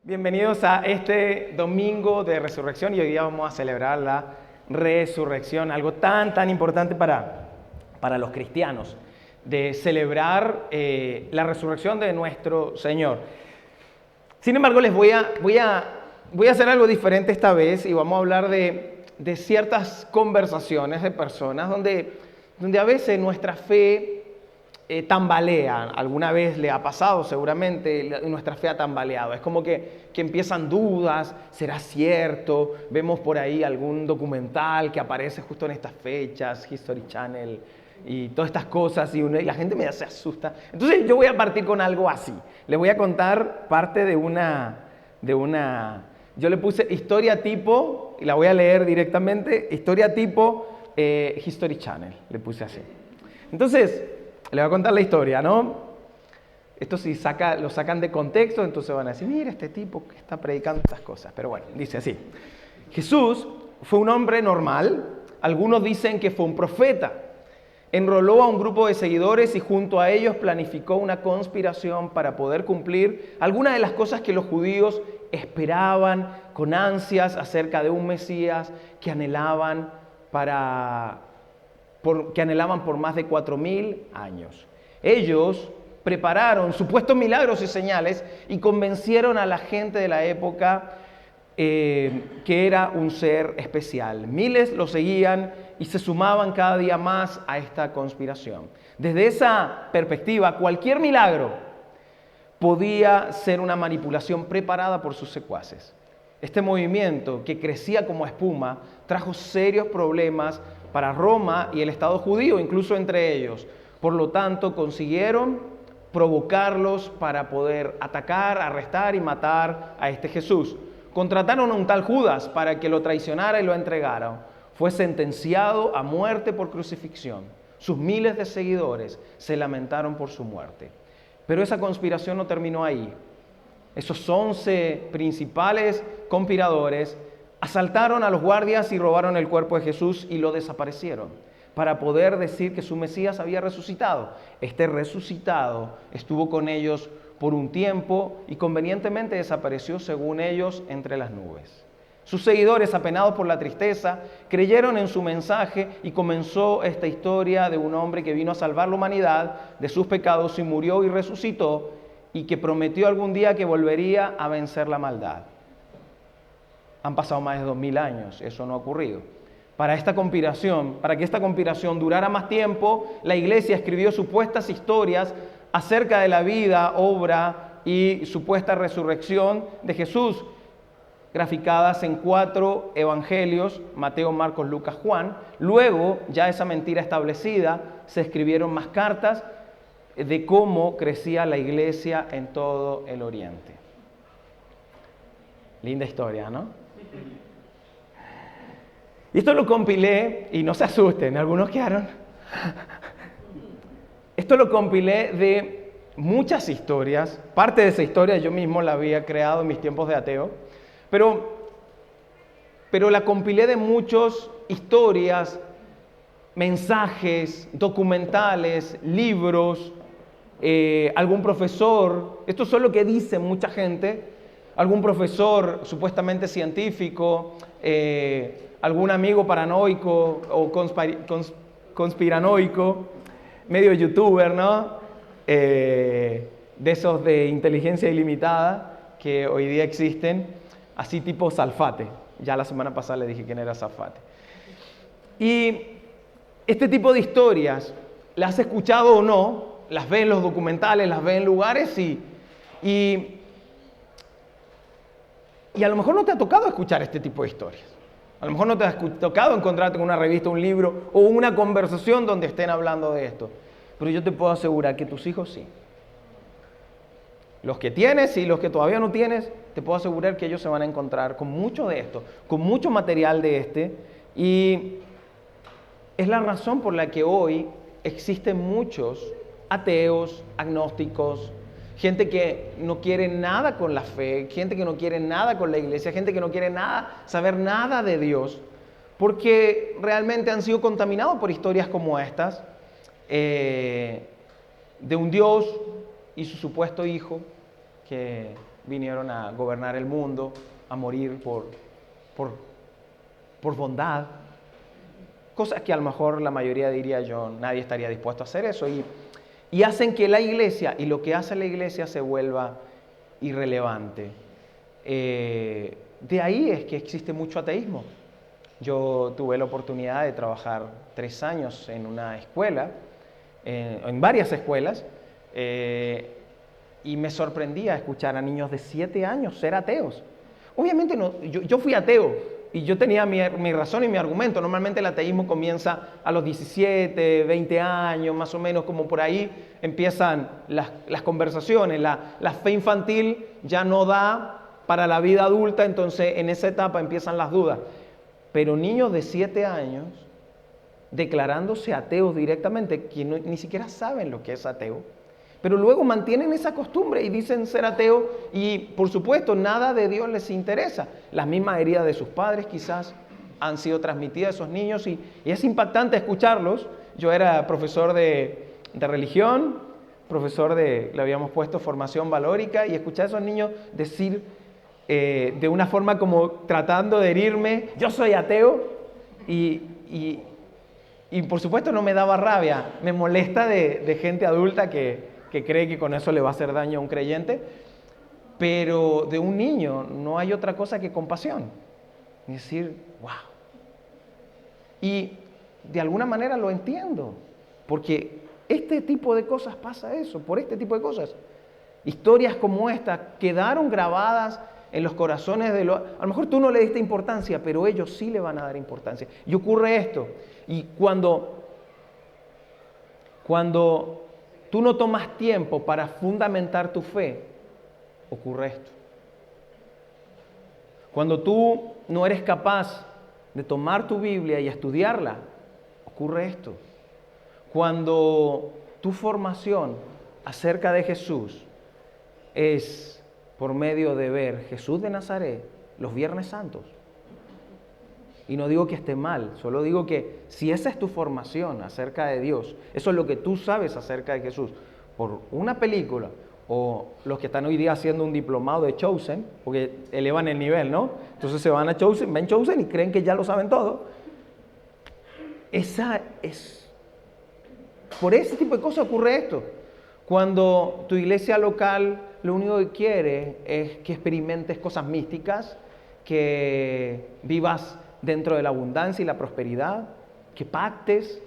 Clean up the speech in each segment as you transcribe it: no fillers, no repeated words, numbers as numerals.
Bienvenidos a este domingo de resurrección y hoy día vamos a celebrar la resurrección, algo tan importante para los cristianos, de celebrar la resurrección de nuestro Señor. Sin embargo, les voy a hacer algo diferente esta vez y vamos a hablar de ciertas conversaciones de personas donde a veces nuestra fe tambalea. Alguna vez le ha pasado seguramente, nuestra fe ha tambaleado. Es como que empiezan dudas, ¿será cierto? Vemos por ahí algún documental que aparece justo en estas fechas, History Channel y todas estas cosas y la gente medio se asusta. Entonces yo voy a partir con algo así. Les voy a contar parte de una yo le puse historia tipo, y la voy a leer directamente, historia tipo History Channel, le puse así. Entonces, le voy a contar la historia, ¿no? Esto si lo sacan de contexto, entonces van a decir, mira este tipo que está predicando estas cosas. Pero bueno, dice así. Jesús fue un hombre normal, algunos dicen que fue un profeta. Enroló a un grupo de seguidores y junto a ellos planificó una conspiración para poder cumplir algunas de las cosas que los judíos esperaban con ansias acerca de un Mesías que anhelaban por más de 4.000 años. Ellos prepararon supuestos milagros y señales y convencieron a la gente de la época que era un ser especial. Miles lo seguían y se sumaban cada día más a esta conspiración. Desde esa perspectiva, cualquier milagro podía ser una manipulación preparada por sus secuaces. Este movimiento, que crecía como espuma, trajo serios problemas para Roma y el Estado judío, incluso entre ellos. Por lo tanto, consiguieron provocarlos para poder atacar, arrestar y matar a este Jesús. Contrataron a un tal Judas para que lo traicionara y lo entregara. Fue sentenciado a muerte por crucifixión. Sus miles de seguidores se lamentaron por su muerte. Pero esa conspiración no terminó ahí. Esos 11 principales conspiradores asaltaron a los guardias y robaron el cuerpo de Jesús y lo desaparecieron para poder decir que su Mesías había resucitado. Este resucitado estuvo con ellos por un tiempo y convenientemente desapareció, según ellos, entre las nubes. Sus seguidores, apenados por la tristeza, creyeron en su mensaje y comenzó esta historia de un hombre que vino a salvar la humanidad de sus pecados y murió y resucitó y que prometió algún día que volvería a vencer la maldad. Han pasado más de 2.000 años, eso no ha ocurrido. Para que esta conspiración durara más tiempo, la iglesia escribió supuestas historias acerca de la vida, obra y supuesta resurrección de Jesús, graficadas en 4 evangelios, Mateo, Marcos, Lucas, Juan. Luego, ya esa mentira establecida, se escribieron más cartas de cómo crecía la iglesia en todo el Oriente. Linda historia, ¿no? Y esto lo compilé, y no se asusten, algunos quedaron. Esto lo compilé de muchas historias. Parte de esa historia yo mismo la había creado en mis tiempos de ateo, pero la compilé de muchas historias, mensajes, documentales, libros, algún profesor. Esto es lo que dice mucha gente. Algún profesor supuestamente científico, algún amigo paranoico o conspiranoico, medio youtuber, ¿no? De esos de inteligencia ilimitada que hoy día existen, así tipo Salfate. Ya la semana pasada le dije quién era Salfate. Y este tipo de historias, ¿las has escuchado o no? Las ves en los documentales, las ves en lugares y a lo mejor no te ha tocado escuchar este tipo de historias. A lo mejor no te ha tocado encontrarte con una revista, un libro o una conversación donde estén hablando de esto. Pero yo te puedo asegurar que tus hijos sí. Los que tienes y los que todavía no tienes, te puedo asegurar que ellos se van a encontrar con mucho de esto, con mucho material de este. Y es la razón por la que hoy existen muchos ateos, agnósticos, gente que no quiere nada con la fe, gente que no quiere nada con la iglesia, gente que no quiere saber nada de Dios, porque realmente han sido contaminados por historias como estas, de un Dios y su supuesto hijo, que vinieron a gobernar el mundo, a morir por bondad. Cosas que a lo mejor la mayoría diría yo, nadie estaría dispuesto a hacer eso. Y hacen que la iglesia y lo que hace la iglesia se vuelva irrelevante. De ahí es que existe mucho ateísmo. Yo tuve la oportunidad de trabajar 3 años en una escuela, en varias escuelas, y me sorprendía escuchar a niños de 7 años ser ateos. Obviamente no, yo fui ateo y yo tenía mi razón y mi argumento. Normalmente el ateísmo comienza a los 17, 20 años, más o menos, como por ahí empiezan las conversaciones. La fe infantil ya no da para la vida adulta, entonces en esa etapa empiezan las dudas. Pero niños de 7 años declarándose ateos directamente, que ni siquiera saben lo que es ateo, pero luego mantienen esa costumbre y dicen ser ateos y, por supuesto, nada de Dios les interesa. Las mismas heridas de sus padres quizás han sido transmitidas a esos niños y es impactante escucharlos. Yo era profesor de religión, le habíamos puesto formación valórica, y escuchar a esos niños decir de una forma como tratando de herirme, yo soy ateo, y por supuesto no me daba rabia, me molesta de gente adulta que cree que con eso le va a hacer daño a un creyente, pero de un niño no hay otra cosa que compasión. Es decir, wow. Y de alguna manera lo entiendo, porque este tipo de cosas pasa eso, por este tipo de cosas. Historias como esta quedaron grabadas en los corazones de los... A lo mejor tú no le diste importancia, pero ellos sí le van a dar importancia. Y ocurre esto. Y cuando tú no tomas tiempo para fundamentar tu fe, ocurre esto. Cuando tú no eres capaz de tomar tu Biblia y estudiarla, ocurre esto. Cuando tu formación acerca de Jesús es por medio de ver Jesús de Nazaret los Viernes Santos. Y no digo que esté mal, solo digo que si esa es tu formación acerca de Dios, eso es lo que tú sabes acerca de Jesús, por una película, o los que están hoy día haciendo un diplomado de Chosen, porque elevan el nivel, ¿no? Entonces se van a Chosen, ven Chosen y creen que ya lo saben todo. Por ese tipo de cosas ocurre esto. Cuando tu iglesia local lo único que quiere es que experimentes cosas místicas, que vivas dentro de la abundancia y la prosperidad, que pactes,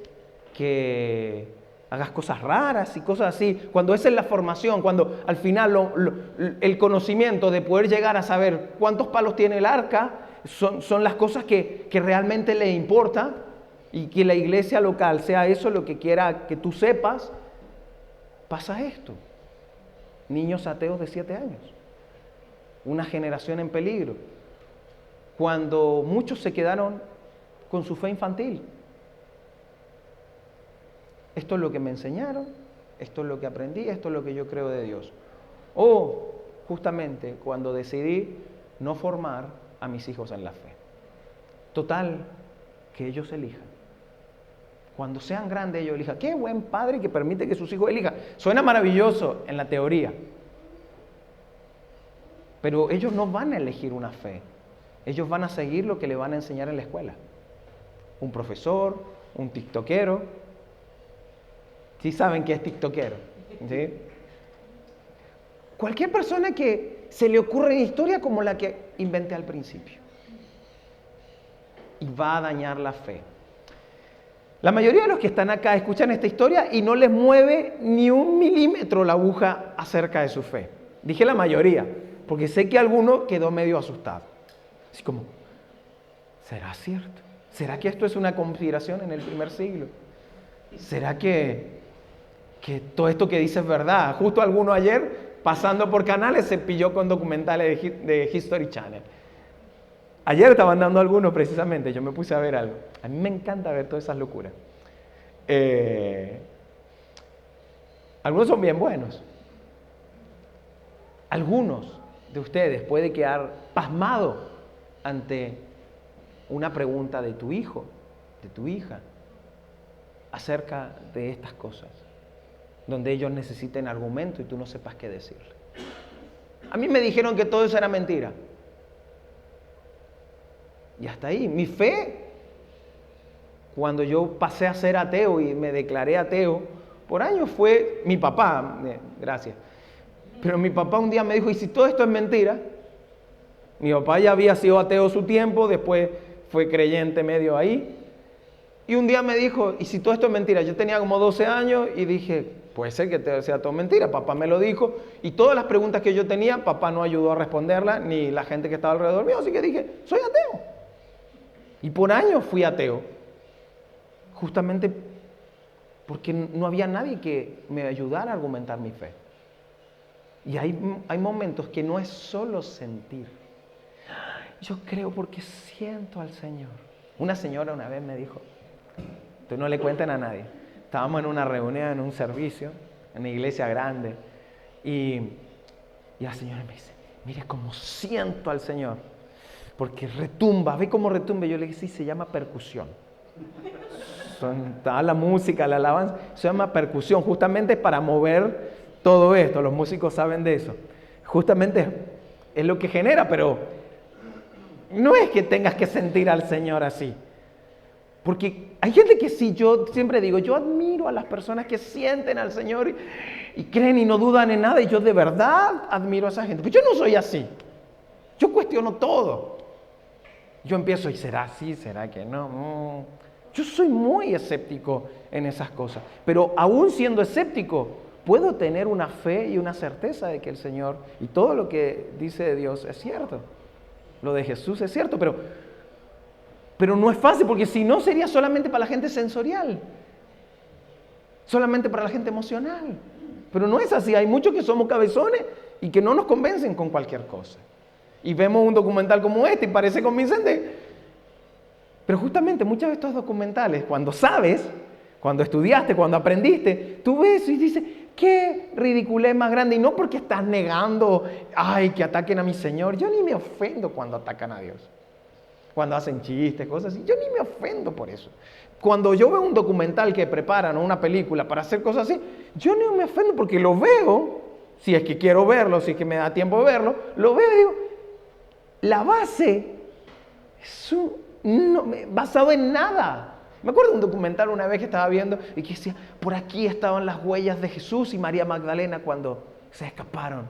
que hagas cosas raras y cosas así. Cuando esa es la formación, cuando al final el conocimiento de poder llegar a saber cuántos palos tiene el arca, son las cosas que realmente le importa, y que la iglesia local sea eso lo que quiera que tú sepas, pasa esto. Niños ateos de 7 años. Una generación en peligro. Cuando muchos se quedaron con su fe infantil. Esto es lo que me enseñaron, esto es lo que aprendí, esto es lo que yo creo de Dios. O justamente cuando decidí no formar a mis hijos en la fe. Total, que ellos elijan. Cuando sean grandes ellos elijan. Qué buen padre que permite que sus hijos elijan. Suena maravilloso en la teoría. Pero ellos no van a elegir una fe. Ellos van a seguir lo que le van a enseñar en la escuela. Un profesor, un tiktokero. ¿Sí saben qué es tiktokero? ¿Sí? Cualquier persona que se le ocurra una historia como la que inventé al principio. Y va a dañar la fe. La mayoría de los que están acá escuchan esta historia y no les mueve ni 1 milímetro la aguja acerca de su fe. Dije la mayoría, porque sé que alguno quedó medio asustado. Así como, ¿será cierto? ¿Será que esto es una conspiración en el primer siglo? ¿Será que todo esto que dice es verdad? Justo alguno ayer, pasando por canales, se pilló con documentales de History Channel. Ayer estaban dando algunos precisamente, yo me puse a ver algo. A mí me encanta ver todas esas locuras. Algunos son bien buenos. Algunos de ustedes pueden quedar pasmados ante una pregunta de tu hijo, de tu hija, acerca de estas cosas, donde ellos necesiten argumento y tú no sepas qué decirle. A mí me dijeron que todo eso era mentira. Y hasta ahí. Mi fe, cuando yo pasé a ser ateo y me declaré ateo, por años fue mi papá, gracias. Pero mi papá un día me dijo, ¿y si todo esto es mentira? Mi papá ya había sido ateo su tiempo, después fue creyente medio ahí. Y un día me dijo, ¿y si todo esto es mentira? Yo tenía como 12 años y dije, puede ser que sea todo mentira. Papá me lo dijo y todas las preguntas que yo tenía, papá no ayudó a responderlas, ni la gente que estaba alrededor mío. Así que dije, soy ateo. Y por años fui ateo. Justamente porque no había nadie que me ayudara a argumentar mi fe. Y hay momentos que no es solo sentir. Yo creo porque siento al Señor. Una señora una vez me dijo, tú no le cuenten a nadie. Estábamos en una reunión, en un servicio, en una iglesia grande. Y la señora me dice, mire cómo siento al Señor. Porque retumba, ve cómo retumba. Yo le dije, sí, se llama percusión. Toda la música, la alabanza, se llama percusión. Justamente para mover todo esto. Los músicos saben de eso. Justamente es lo que genera, pero no es que tengas que sentir al Señor así. Porque hay gente que sí, yo siempre digo, yo admiro a las personas que sienten al Señor y creen y no dudan en nada. Y yo de verdad admiro a esa gente. Pero yo no soy así. Yo cuestiono todo. Yo empiezo, ¿y será así? ¿Será que no? Yo soy muy escéptico en esas cosas. Pero aún siendo escéptico, puedo tener una fe y una certeza de que el Señor y todo lo que dice de Dios es cierto. Lo de Jesús es cierto, pero no es fácil, porque si no sería solamente para la gente sensorial, solamente para la gente emocional. Pero no es así, hay muchos que somos cabezones y que no nos convencen con cualquier cosa. Y vemos un documental como este y parece convincente. Pero justamente muchas de estos documentales, cuando sabes, cuando estudiaste, cuando aprendiste, tú ves y dices, qué ridiculez más grande. Y no porque estás negando, ay, que ataquen a mi Señor. Yo ni me ofendo cuando atacan a Dios. Cuando hacen chistes, cosas así. Yo ni me ofendo por eso. Cuando yo veo un documental que preparan o una película para hacer cosas así, yo no me ofendo porque lo veo, si es que quiero verlo, si es que me da tiempo de verlo, lo veo y digo, la base es basado en nada. Me acuerdo de un documental una vez que estaba viendo y que decía, por aquí estaban las huellas de Jesús y María Magdalena cuando se escaparon.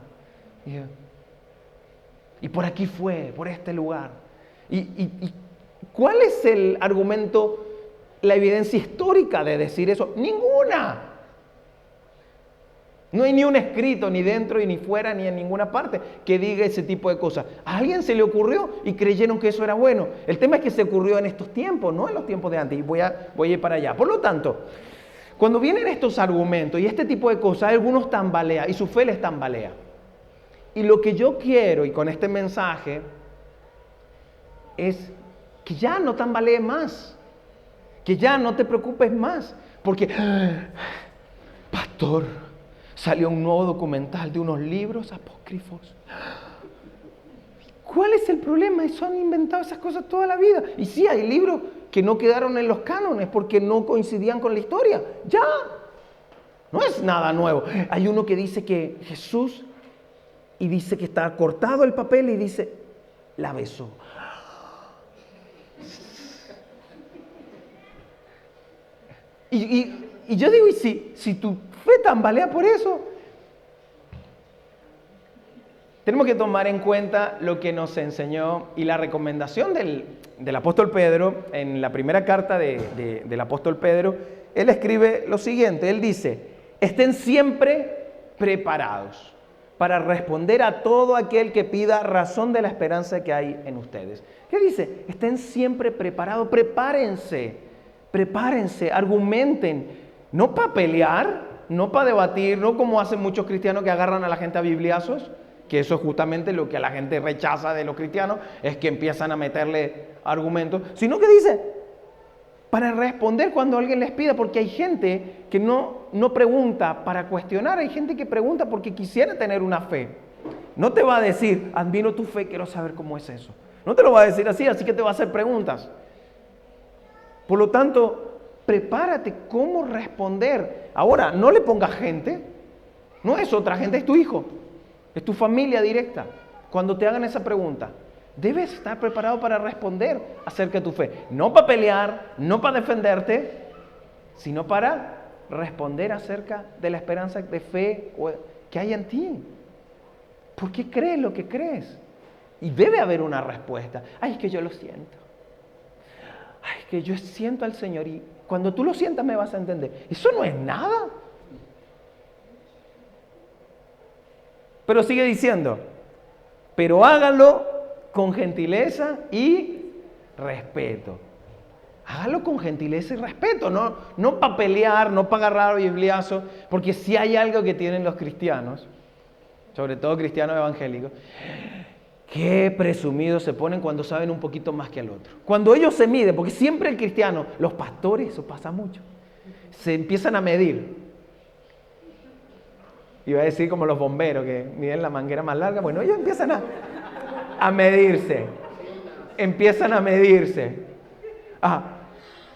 Y por aquí fue, por este lugar. ¿Y cuál es el argumento, la evidencia histórica de decir eso? Ninguna. No hay ni un escrito, ni dentro, y ni fuera, ni en ninguna parte, que diga ese tipo de cosas. A alguien se le ocurrió y creyeron que eso era bueno. El tema es que se ocurrió en estos tiempos, no en los tiempos de antes, y voy a ir para allá. Por lo tanto, cuando vienen estos argumentos y este tipo de cosas, algunos tambalean y su fe les tambalea. Y lo que yo quiero, y con este mensaje, es que ya no tambalees más, que ya no te preocupes más, porque, pastor, salió un nuevo documental de unos libros apócrifos. ¿Cuál es el problema? Eso han inventado esas cosas toda la vida. Y sí, hay libros que no quedaron en los cánones porque no coincidían con la historia. Ya, no es nada nuevo. Hay uno que dice que Jesús, y dice que está cortado el papel y dice, la besó. Y yo digo, ¿y si tu fe tambalea por eso? Tenemos que tomar en cuenta lo que nos enseñó y la recomendación del apóstol Pedro, en la primera carta del apóstol Pedro. Él escribe lo siguiente, él dice, estén siempre preparados para responder a todo aquel que pida razón de la esperanza que hay en ustedes. ¿Qué dice? Estén siempre preparados, prepárense, argumenten. No para pelear, no para debatir, no como hacen muchos cristianos que agarran a la gente a bibliazos, que eso es justamente lo que a la gente rechaza de los cristianos, es que empiezan a meterle argumentos, sino que dice, para responder cuando alguien les pida, porque hay gente que no pregunta para cuestionar, hay gente que pregunta porque quisiera tener una fe. No te va a decir, admiro tu fe, quiero saber cómo es eso. No te lo va a decir así que te va a hacer preguntas. Por lo tanto, prepárate cómo responder. Ahora, no le pongas gente. No es otra gente, es tu hijo. es tu familia directa. Cuando te hagan esa pregunta, debes estar preparado para responder acerca de tu fe. No para pelear, no para defenderte, sino para responder acerca de la esperanza de fe que hay en ti. ¿Por qué crees lo que crees? Y debe haber una respuesta. Ay, es que yo lo siento. Ay, es que yo siento al Señor y cuando tú lo sientas me vas a entender. Eso no es nada. Pero sigue diciendo, pero hágalo con gentileza y respeto. Hágalo con gentileza y respeto, no para pelear, no para agarrar bibliazo, porque si hay algo que tienen los cristianos, sobre todo cristianos evangélicos, qué presumidos se ponen cuando saben un poquito más que el otro. Cuando ellos se miden, porque siempre el cristiano, los pastores, eso pasa mucho, se empiezan a medir. Iba a decir como los bomberos que miden la manguera más larga. Bueno, ellos empiezan a medirse. Empiezan a medirse.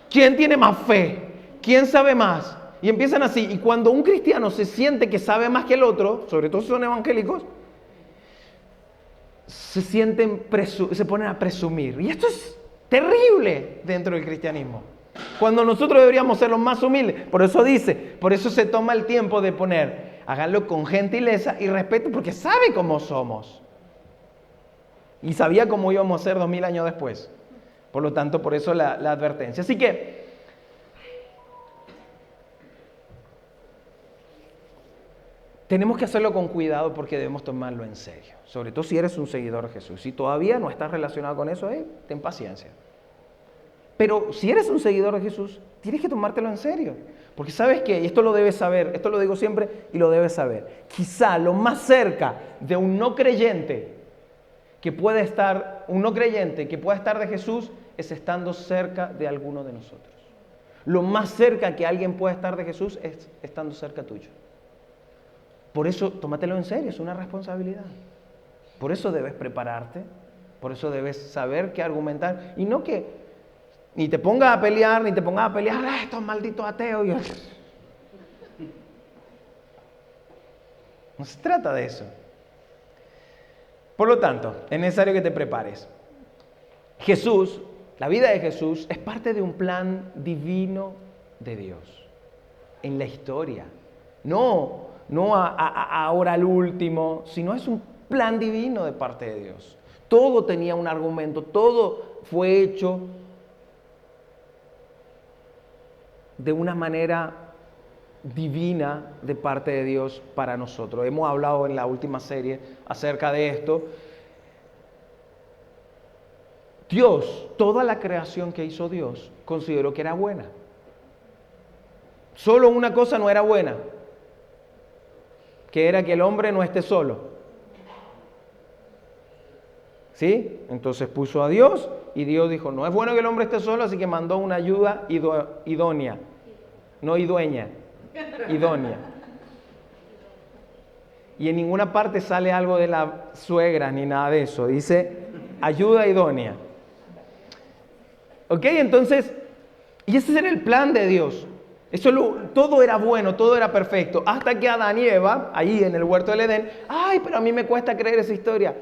¿Quién tiene más fe? ¿Quién sabe más? Y empiezan así. Y cuando un cristiano se siente que sabe más que el otro, sobre todo si son evangélicos, se ponen a presumir. Y esto es terrible dentro del cristianismo. Cuando nosotros deberíamos ser los más humildes. Por eso se toma el tiempo de poner, háganlo con gentileza y respeto, porque sabe cómo somos. Y sabía cómo íbamos a ser 2000 años después. Por lo tanto, por eso la advertencia. Así que, tenemos que hacerlo con cuidado porque debemos tomarlo en serio. Sobre todo si eres un seguidor de Jesús. Si todavía no estás relacionado con eso, ten paciencia. Pero si eres un seguidor de Jesús, tienes que tomártelo en serio. Porque ¿sabes qué? Y esto lo debes saber, esto lo digo siempre y lo debes saber. Quizá lo más cerca de un no creyente que pueda estar de Jesús es estando cerca de alguno de nosotros. Lo más cerca que alguien pueda estar de Jesús es estando cerca tuyo. Por eso, tómatelo en serio, es una responsabilidad. Por eso debes prepararte, por eso debes saber qué argumentar. Y no que ni te pongas a pelear, estos malditos ateos. No se trata de eso. Por lo tanto, es necesario que te prepares. Jesús, la vida de Jesús, es parte de un plan divino de Dios en la historia. No ahora al último, sino es un plan divino de parte de Dios. Todo tenía un argumento, todo fue hecho de una manera divina de parte de Dios para nosotros. Hemos hablado en la última serie acerca de esto. Dios, toda la creación que hizo Dios, consideró que era buena. Solo una cosa no era buena, que era que el hombre no esté solo. ¿Sí? Entonces puso a Dios y Dios dijo, no es bueno que el hombre esté solo, así que mandó una ayuda idónea. No idueña, idónea. Y en ninguna parte sale algo de la suegra ni nada de eso. Dice ayuda idónea. ¿Ok? Entonces, y ese era el plan de Dios. Todo era bueno, todo era perfecto. Hasta que Adán y Eva, ahí en el huerto del Edén, ay, pero a mí me cuesta creer esa historia.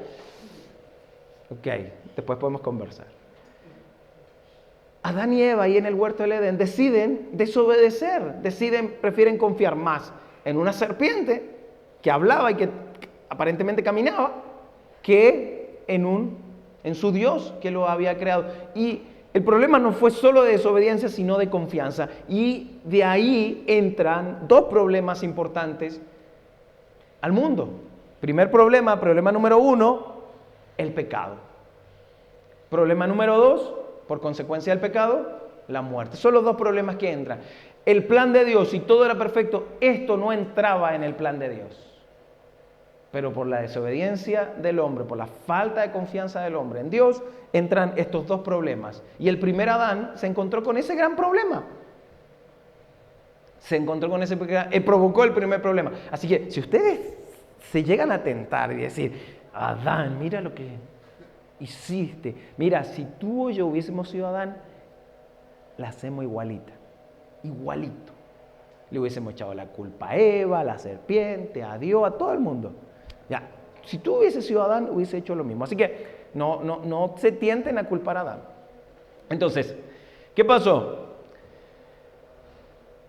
Ok, después podemos conversar. Adán y Eva ahí en el huerto del Edén deciden desobedecer, prefieren confiar más en una serpiente que hablaba y que aparentemente caminaba, que en su Dios que lo había creado. Y el problema no fue solo de desobediencia, sino de confianza. Y de ahí entran dos problemas importantes al mundo. Problema número 1, el pecado. Problema número 2, por consecuencia del pecado, la muerte. Son los dos problemas que entran. El plan de Dios, si todo era perfecto, esto no entraba en el plan de Dios. Pero por la desobediencia del hombre, por la falta de confianza del hombre en Dios, entran estos dos problemas. Y el primer Adán se encontró con ese gran problema. Provocó el primer problema. Así que si ustedes se llegan a tentar y decir, Adán, mira lo que hiciste. Mira, si tú o yo hubiésemos sido Adán, la hacemos igualita. Igualito. Le hubiésemos echado la culpa a Eva, a la serpiente, a Dios, a todo el mundo. Ya, Si tú hubieses sido Adán, hubiese hecho lo mismo. Así que no se tienten a culpar a Adán. Entonces, ¿qué pasó?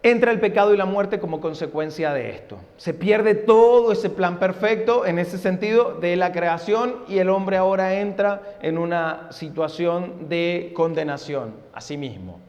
Entra el pecado y la muerte como consecuencia de esto. Se pierde todo ese plan perfecto en ese sentido de la creación y el hombre ahora entra en una situación de condenación a sí mismo.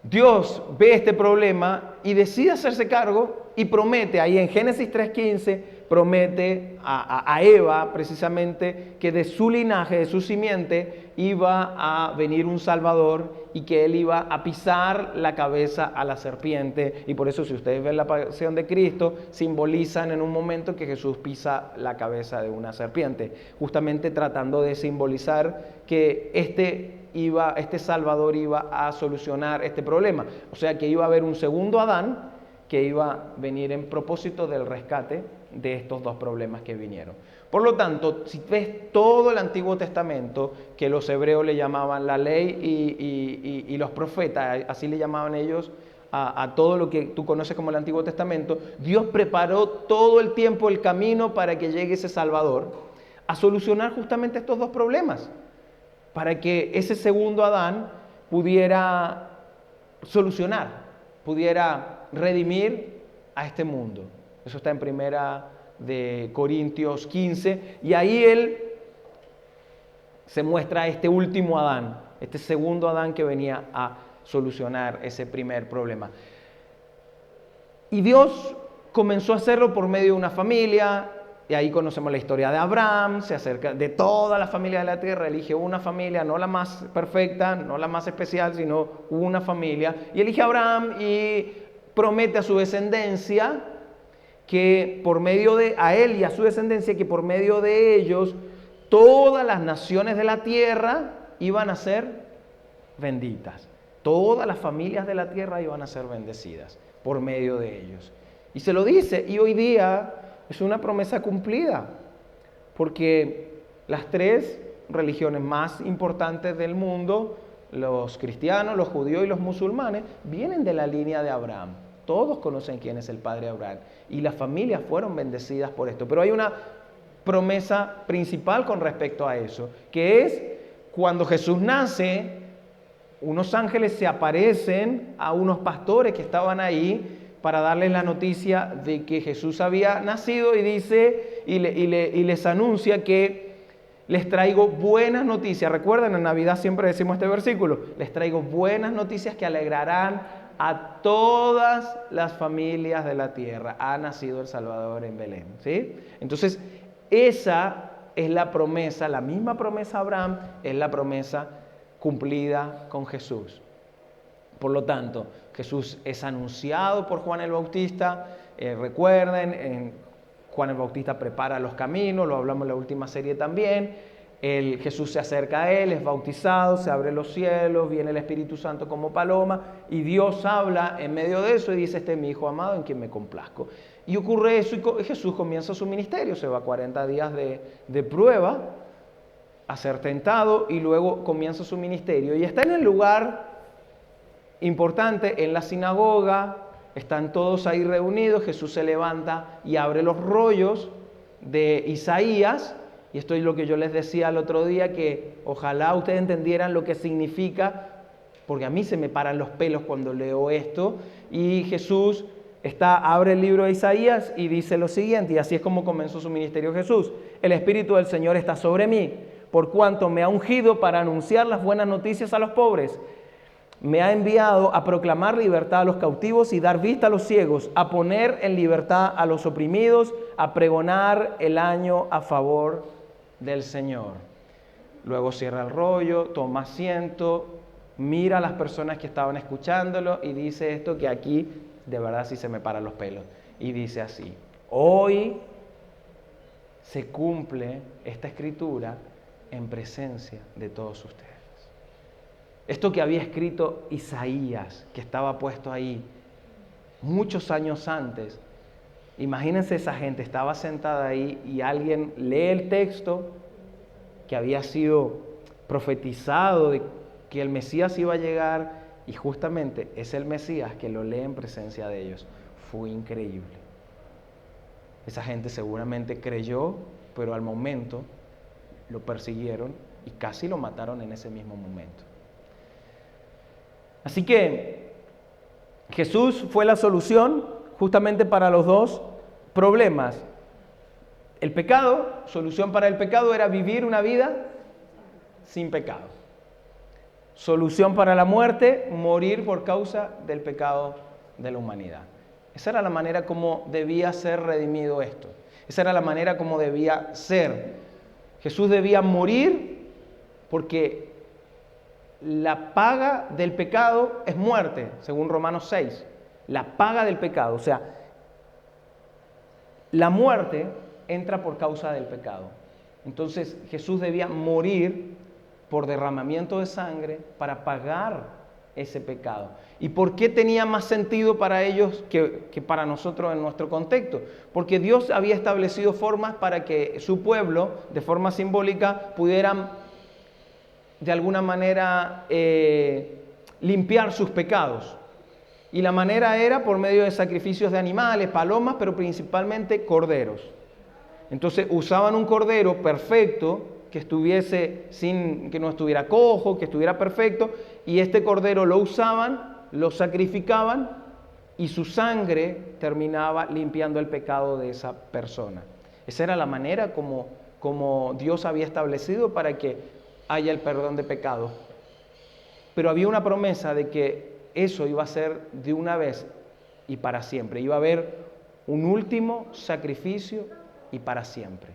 Dios ve este problema y decide hacerse cargo y promete, ahí en Génesis 3:15, promete a Eva precisamente que de su linaje, de su simiente, iba a venir un Salvador y que él iba a pisar la cabeza a la serpiente. Y por eso, si ustedes ven la pasión de Cristo, simbolizan en un momento que Jesús pisa la cabeza de una serpiente, justamente tratando de simbolizar que este Salvador iba a solucionar este problema. O sea que iba a haber un segundo Adán que iba a venir en propósito del rescate de estos dos problemas que vinieron. Por lo tanto, si ves todo el Antiguo Testamento, que los hebreos le llamaban la ley y los profetas, así le llamaban ellos a todo lo que tú conoces como el Antiguo Testamento, Dios preparó todo el tiempo el camino para que llegue ese Salvador a solucionar justamente estos dos problemas, para que ese segundo Adán pudiera solucionar, pudiera redimir a este mundo. Eso está en Primera de Corintios 15, y ahí él se muestra este último Adán, este segundo Adán que venía a solucionar ese primer problema. Y Dios comenzó a hacerlo por medio de una familia, y ahí conocemos la historia de Abraham, se acerca de toda la familia de la tierra, elige una familia, no la más perfecta, no la más especial, sino una familia, y elige a Abraham y promete a su descendencia que por medio de, a él y a su descendencia, que por medio de ellos todas las naciones de la tierra iban a ser benditas. Todas las familias de la tierra iban a ser bendecidas por medio de ellos. Y se lo dice, y hoy día es una promesa cumplida, porque las tres religiones más importantes del mundo, los cristianos, los judíos y los musulmanes, vienen de la línea de Abraham. Todos conocen quién es el padre de Abraham y las familias fueron bendecidas por esto. Pero hay una promesa principal con respecto a eso, que es cuando Jesús nace, unos ángeles se aparecen a unos pastores que estaban ahí para darles la noticia de que Jesús había nacido y dice y les anuncia que les traigo buenas noticias. Recuerden, en Navidad siempre decimos este versículo, les traigo buenas noticias que alegrarán a todas las familias de la tierra. Ha nacido el Salvador en Belén, ¿sí? Entonces, esa es la promesa, la misma promesa a Abraham, es la promesa cumplida con Jesús. Por lo tanto, Jesús es anunciado por Juan el Bautista. Recuerden, Juan el Bautista prepara los caminos, lo hablamos en la última serie también. Jesús se acerca a él, es bautizado, se abren los cielos, viene el Espíritu Santo como paloma y Dios habla en medio de eso y dice: este es mi Hijo amado en quien me complazco. Y ocurre eso y Jesús comienza su ministerio, se va 40 días de prueba a ser tentado y luego comienza su ministerio y está en el lugar importante, en la sinagoga, están todos ahí reunidos, Jesús se levanta y abre los rollos de Isaías. Y esto es lo que yo les decía el otro día, que ojalá ustedes entendieran lo que significa, porque a mí se me paran los pelos cuando leo esto. Y Jesús abre el libro de Isaías y dice lo siguiente, y así es como comenzó su ministerio Jesús: el Espíritu del Señor está sobre mí, por cuanto me ha ungido para anunciar las buenas noticias a los pobres. Me ha enviado a proclamar libertad a los cautivos y dar vista a los ciegos, a poner en libertad a los oprimidos, a pregonar el año a favor del Señor. Luego cierra el rollo, toma asiento, mira a las personas que estaban escuchándolo y dice esto que aquí de verdad sí se me paran los pelos. Y dice así: hoy se cumple esta escritura en presencia de todos ustedes. Esto que había escrito Isaías, que estaba puesto ahí muchos años antes. Imagínense, esa gente estaba sentada ahí y alguien lee el texto que había sido profetizado de que el Mesías iba a llegar y justamente es el Mesías que lo lee en presencia de ellos. Fue increíble. Esa gente seguramente creyó pero al momento lo persiguieron y casi lo mataron en ese mismo momento. Así que Jesús fue la solución justamente para los dos problemas. El pecado, solución para el pecado era vivir una vida sin pecado. Solución para la muerte, morir por causa del pecado de la humanidad. Esa era la manera como debía ser redimido esto. Esa era la manera como debía ser. Jesús debía morir porque la paga del pecado es muerte, según Romanos 6. La paga del pecado, o sea, la muerte entra por causa del pecado. Entonces Jesús debía morir por derramamiento de sangre para pagar ese pecado. ¿Y por qué tenía más sentido para ellos que para nosotros en nuestro contexto? Porque Dios había establecido formas para que su pueblo, de forma simbólica, pudieran de alguna manera limpiar sus pecados. Y la manera era por medio de sacrificios de animales, palomas, pero principalmente corderos. Entonces usaban un cordero perfecto, que no estuviera cojo, que estuviera perfecto, y este cordero lo usaban, lo sacrificaban, y su sangre terminaba limpiando el pecado de esa persona. Esa era la manera como Dios había establecido para que haya el perdón de pecados. Pero había una promesa de que eso iba a ser de una vez y para siempre. Iba a haber un último sacrificio y para siempre.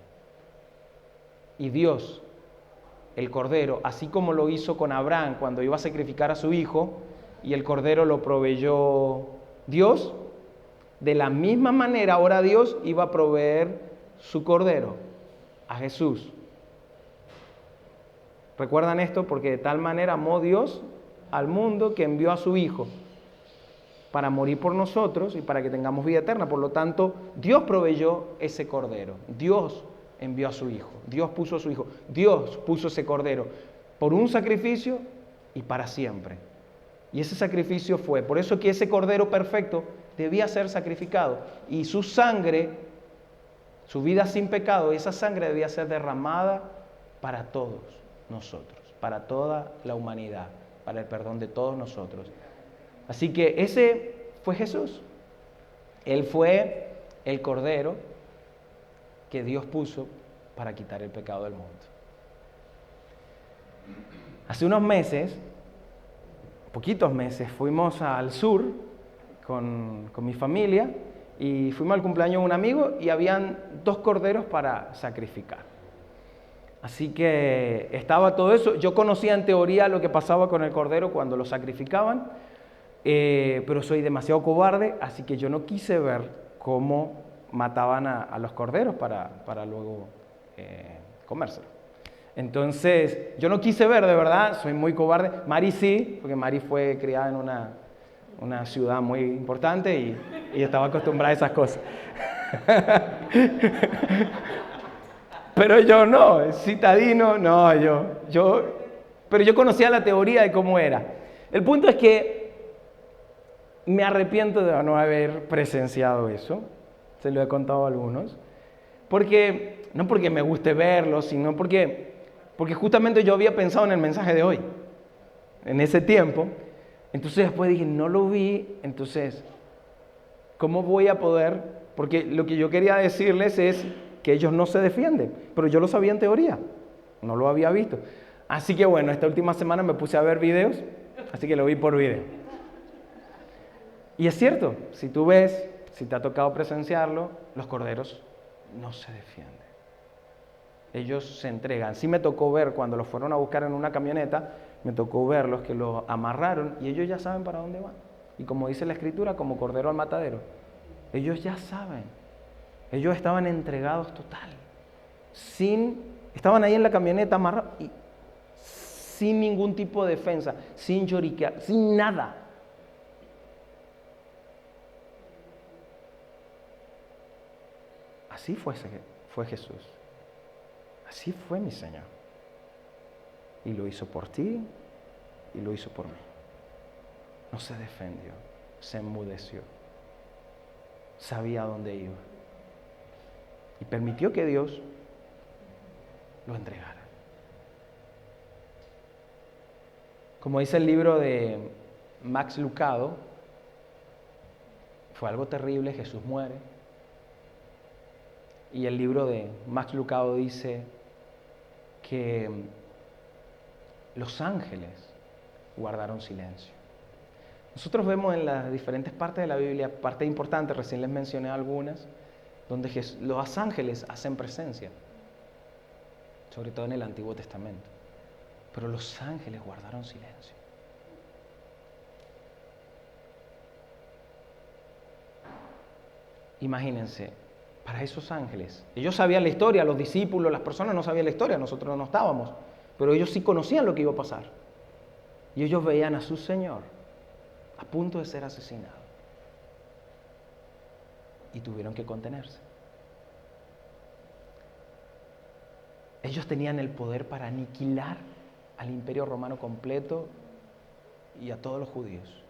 Y Dios, el Cordero, así como lo hizo con Abraham cuando iba a sacrificar a su hijo y el Cordero lo proveyó Dios, de la misma manera ahora Dios iba a proveer su Cordero, a Jesús. ¿Recuerdan esto? Porque de tal manera amó Dios al mundo que envió a su Hijo para morir por nosotros y para que tengamos vida eterna. Por lo tanto, Dios proveyó ese Cordero. Dios envió a su Hijo. Dios puso a su Hijo. Dios puso ese Cordero por un sacrificio y para siempre. Y ese sacrificio fue. Por eso que ese Cordero perfecto debía ser sacrificado. Y su sangre, su vida sin pecado, esa sangre debía ser derramada para todos nosotros, para toda la humanidad, para el perdón de todos nosotros. Así que ese fue Jesús. Él fue el Cordero que Dios puso para quitar el pecado del mundo. Hace unos meses, poquitos meses, fuimos al sur con mi familia y fuimos al cumpleaños de un amigo y habían 2 corderos para sacrificar. Así que estaba todo eso. Yo conocía en teoría lo que pasaba con el cordero cuando lo sacrificaban, pero soy demasiado cobarde, así que yo no quise ver cómo mataban a los corderos para luego comérselo. Entonces, yo no quise ver, de verdad, soy muy cobarde. Mari sí, porque Mari fue criada en una ciudad muy importante y estaba acostumbrada a esas cosas. Pero yo no, citadino, no, pero yo conocía la teoría de cómo era. El punto es que me arrepiento de no haber presenciado eso, se lo he contado a algunos, no porque me guste verlo, sino porque justamente yo había pensado en el mensaje de hoy, en ese tiempo. Entonces después dije, no lo vi, entonces, ¿cómo voy a poder? Porque lo que yo quería decirles es que ellos no se defienden, pero yo lo sabía en teoría, no lo había visto. Así que bueno, esta última semana me puse a ver videos, así que lo vi por video. Y es cierto, si tú ves, si te ha tocado presenciarlo, los corderos no se defienden. Ellos se entregan. Sí me tocó ver cuando los fueron a buscar en una camioneta, me tocó verlos que los amarraron y ellos ya saben para dónde van. Y como dice la Escritura, como cordero al matadero, ellos ya saben. Ellos estaban entregados total. Estaban ahí en la camioneta amarrados y sin ningún tipo de defensa, sin lloriquear, sin nada. Así fue Jesús. Así fue mi Señor. Y lo hizo por ti y lo hizo por mí. No se defendió, se enmudeció. Sabía a dónde iba. Y permitió que Dios lo entregara. Como dice el libro de Max Lucado, fue algo terrible, Jesús muere. Y el libro de Max Lucado dice que los ángeles guardaron silencio. Nosotros vemos en las diferentes partes de la Biblia, partes importantes, recién les mencioné algunas, donde los ángeles hacen presencia, sobre todo en el Antiguo Testamento. Pero los ángeles guardaron silencio. Imagínense, para esos ángeles, ellos sabían la historia, los discípulos, las personas no sabían la historia, nosotros no estábamos, pero ellos sí conocían lo que iba a pasar. Y ellos veían a su Señor a punto de ser asesinado. Y tuvieron que contenerse. Ellos tenían el poder para aniquilar al Imperio Romano completo y a todos los judíos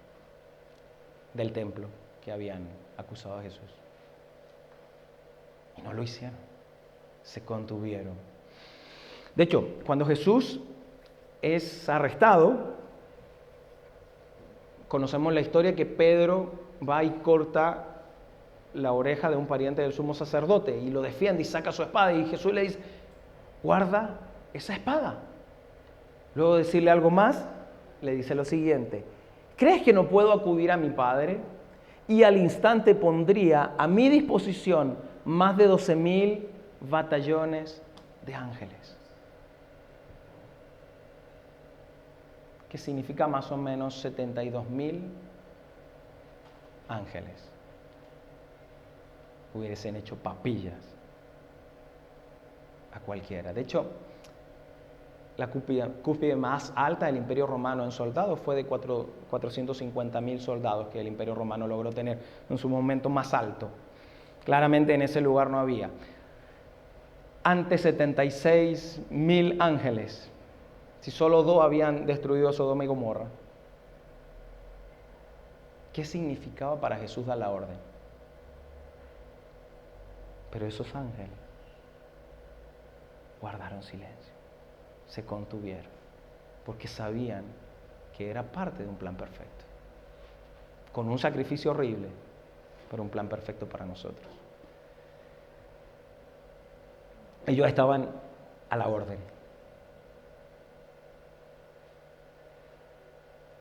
del templo que habían acusado a Jesús. Y no lo hicieron, se contuvieron. De hecho, cuando Jesús es arrestado, conocemos la historia que Pedro va y corta la oreja de un pariente del sumo sacerdote y lo defiende y saca su espada y Jesús le dice, guarda esa espada. Luego de decirle algo más, le dice lo siguiente, ¿crees que no puedo acudir a mi Padre? Y al instante pondría a mi disposición más de 12,000 batallones de ángeles. Que significa más o menos 72,000 ángeles. Hubiesen hecho papillas a cualquiera. De hecho, la cúspide más alta del Imperio Romano en soldados fue de 450,000 soldados que el Imperio Romano logró tener en su momento más alto. Claramente en ese lugar no había. Antes 76,000 ángeles, si solo 2 habían destruido Sodoma y Gomorra. ¿Qué significaba para Jesús dar la orden? Pero esos ángeles guardaron silencio. Se contuvieron, porque sabían que era parte de un plan perfecto, con un sacrificio horrible, pero un plan perfecto para nosotros. Ellos estaban a la orden.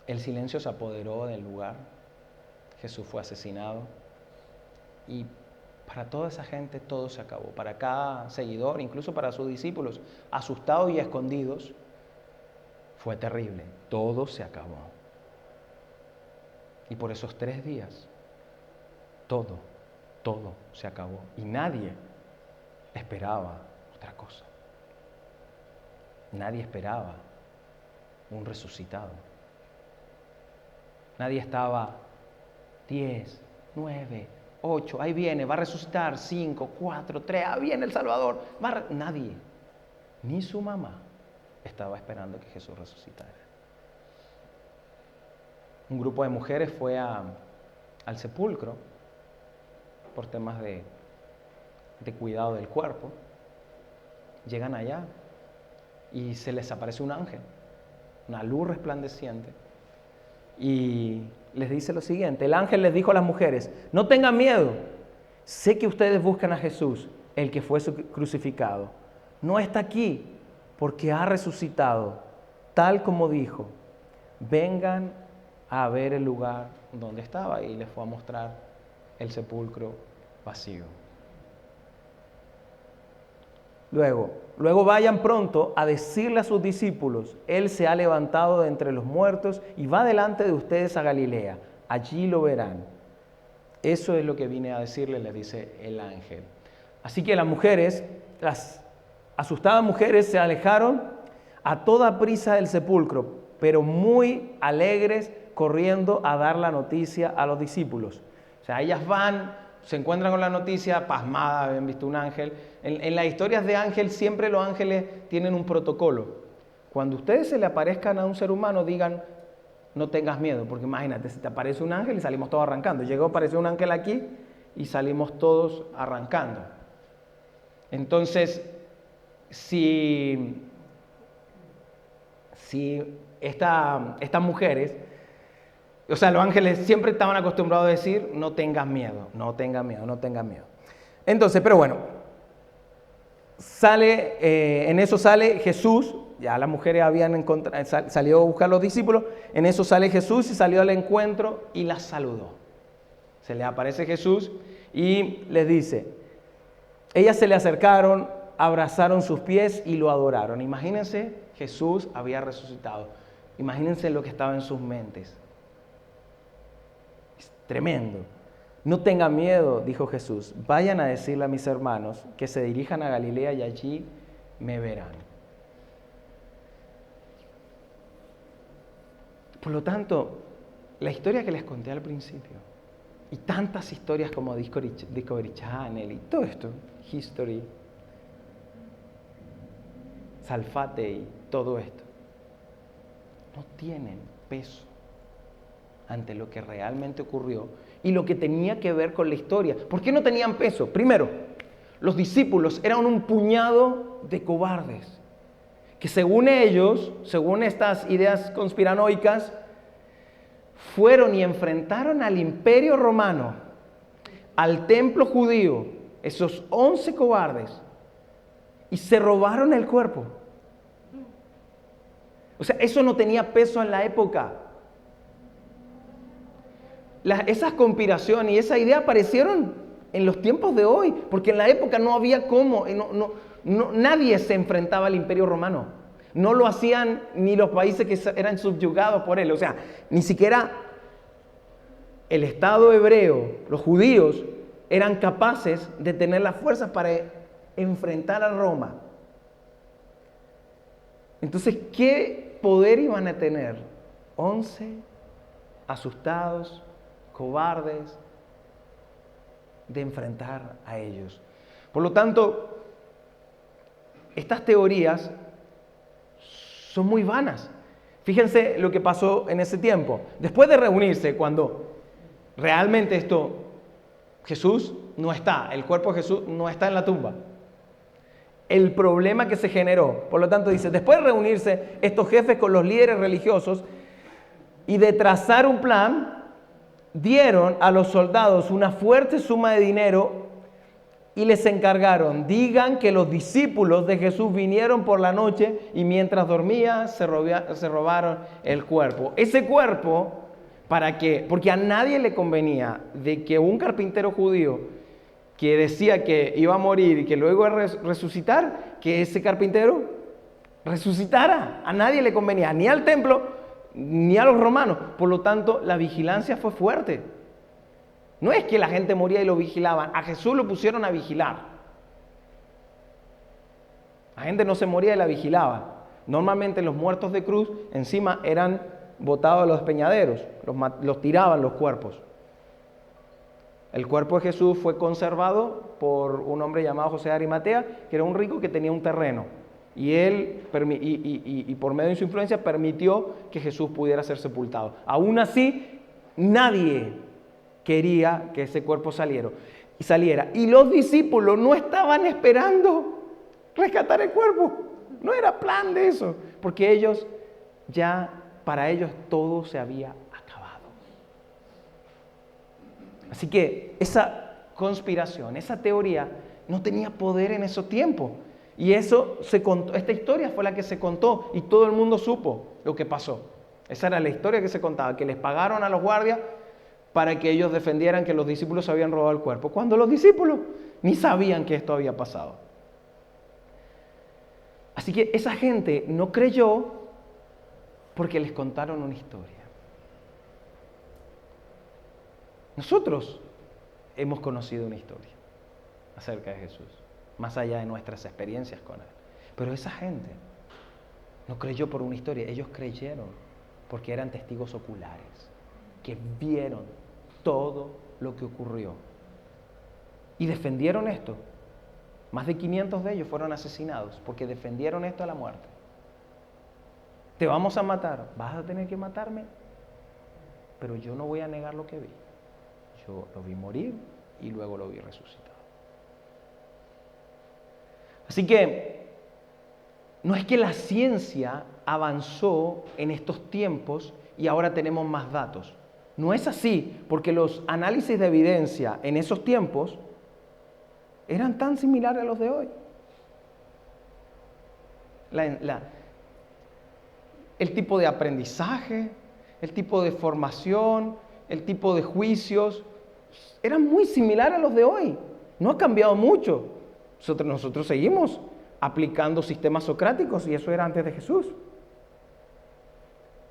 El silencio se apoderó del lugar, Jesús fue asesinado y para toda esa gente todo se acabó. Para cada seguidor, incluso para sus discípulos, asustados y escondidos, fue terrible. Todo se acabó. Y por esos 3 días, todo se acabó. Y nadie esperaba otra cosa. Nadie esperaba un resucitado. Nadie estaba 10, 9, 8, ahí viene, va a resucitar, 5, 4, 3, viene el Salvador. Nadie, ni su mamá, estaba esperando que Jesús resucitara. Un grupo de mujeres fue al sepulcro por temas de cuidado del cuerpo. Llegan allá y se les aparece un ángel, una luz resplandeciente. Y les dice lo siguiente, el ángel les dijo a las mujeres, no tengan miedo, sé que ustedes buscan a Jesús, el que fue crucificado. No está aquí, porque ha resucitado, tal como dijo. Vengan a ver el lugar donde estaba, y les fue a mostrar el sepulcro vacío. Luego vayan pronto a decirle a sus discípulos, Él se ha levantado de entre los muertos y va delante de ustedes a Galilea. Allí lo verán. Eso es lo que vine a decirles, les dice el ángel. Así que las mujeres, las asustadas mujeres, se alejaron a toda prisa del sepulcro, pero muy alegres, corriendo a dar la noticia a los discípulos. O sea, ellas van, se encuentran con la noticia, pasmadas, habían visto un ángel. En las historias de ángel, siempre los ángeles tienen un protocolo. Cuando ustedes se le aparezcan a un ser humano, digan, no tengas miedo, porque imagínate, si te aparece un ángel y salimos todos arrancando. Llegó, apareció un ángel aquí y salimos todos arrancando. Entonces, si estas mujeres, o sea, los ángeles siempre estaban acostumbrados a decir, no tengas miedo, no tengas miedo, no tengas miedo. Entonces, pero bueno, en eso sale Jesús, ya las mujeres habían salido a buscar a los discípulos, en eso sale Jesús y salió al encuentro y las saludó. Se le aparece Jesús y les dice, ellas se le acercaron, abrazaron sus pies y lo adoraron. Imagínense, Jesús había resucitado. Imagínense lo que estaba en sus mentes. Es tremendo. No tengan miedo, dijo Jesús. Vayan a decirle a mis hermanos que se dirijan a Galilea y allí me verán. Por lo tanto, la historia que les conté al principio, y tantas historias como Discovery Channel y todo esto, History, Salfate y todo esto, no tienen peso ante lo que realmente ocurrió y lo que tenía que ver con la historia. ¿Por qué no tenían peso? Primero, los discípulos eran un puñado de cobardes, que según ellos, según estas ideas conspiranoicas, fueron y enfrentaron al imperio romano, al templo judío, esos 11 cobardes, y se robaron el cuerpo. O sea, eso no tenía peso en la época. Esas conspiraciones y esa idea aparecieron en los tiempos de hoy, porque en la época no había cómo, nadie se enfrentaba al imperio romano. No lo hacían ni los países que eran subyugados por él. O sea, ni siquiera el Estado hebreo, los judíos, eran capaces de tener las fuerzas para enfrentar a Roma. Entonces, ¿qué poder iban a tener? 11 asustados, cobardes, de enfrentar a ellos. Por lo tanto, estas teorías son muy vanas. Fíjense lo que pasó en ese tiempo. Después de reunirse, cuando realmente Jesús no está, el cuerpo de Jesús no está en la tumba. El problema que se generó, por lo tanto dice, después de reunirse estos jefes con los líderes religiosos y de trazar un plan, dieron a los soldados una fuerte suma de dinero y les encargaron, digan que los discípulos de Jesús vinieron por la noche y mientras dormía se robaron el cuerpo. Ese cuerpo, ¿para qué? Porque a nadie le convenía de que un carpintero judío que decía que iba a morir y que luego iba a resucitar, que ese carpintero resucitara. A nadie le convenía, ni al templo, ni a los romanos. Por lo tanto, la vigilancia fue fuerte. No es que la gente moría y lo vigilaban, a Jesús lo pusieron a vigilar. La gente no se moría y la vigilaba. Normalmente los muertos de cruz encima eran botados a los despeñaderos, los tiraban los cuerpos. El cuerpo de Jesús fue conservado por un hombre llamado José de Arimatea, que era un rico que tenía un terreno. Y él, por medio de su influencia, permitió que Jesús pudiera ser sepultado. Aún así, nadie quería que ese cuerpo saliera. Y los discípulos no estaban esperando rescatar el cuerpo. No era plan de eso. Porque para ellos todo se había acabado. Así que esa conspiración, esa teoría, no tenía poder en ese tiempo. Y eso se contó, esta historia fue la que se contó y todo el mundo supo lo que pasó. Esa era la historia que se contaba, que les pagaron a los guardias para que ellos defendieran que los discípulos habían robado el cuerpo, cuando los discípulos ni sabían que esto había pasado. Así que esa gente no creyó porque les contaron una historia. Nosotros hemos conocido una historia acerca de Jesús, más allá de nuestras experiencias con Él. Pero esa gente no creyó por una historia, ellos creyeron porque eran testigos oculares, que vieron todo lo que ocurrió. Y defendieron esto. Más de 500 de ellos fueron asesinados porque defendieron esto a la muerte. Te vamos a matar, vas a tener que matarme, pero yo no voy a negar lo que vi. Yo lo vi morir y luego lo vi resucitado. Así que no es que la ciencia avanzó en estos tiempos y ahora tenemos más datos. No es así, porque los análisis de evidencia en esos tiempos eran tan similares a los de hoy. El tipo de aprendizaje, el tipo de formación, el tipo de juicios, eran muy similares a los de hoy. No ha cambiado mucho. Nosotros seguimos aplicando sistemas socráticos y eso era antes de Jesús.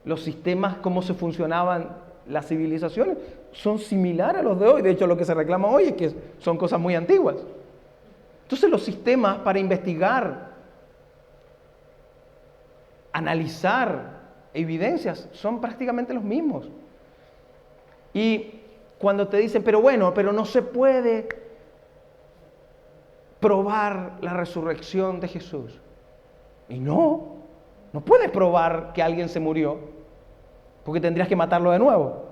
Los sistemas, cómo se funcionaban las civilizaciones, son similares a los de hoy. De hecho, lo que se reclama hoy es que son cosas muy antiguas. Entonces, los sistemas para investigar, analizar evidencias son prácticamente los mismos. Y cuando te dicen, pero no se puede probar la resurrección de Jesús. Y no puedes probar que alguien se murió, porque tendrías que matarlo de nuevo.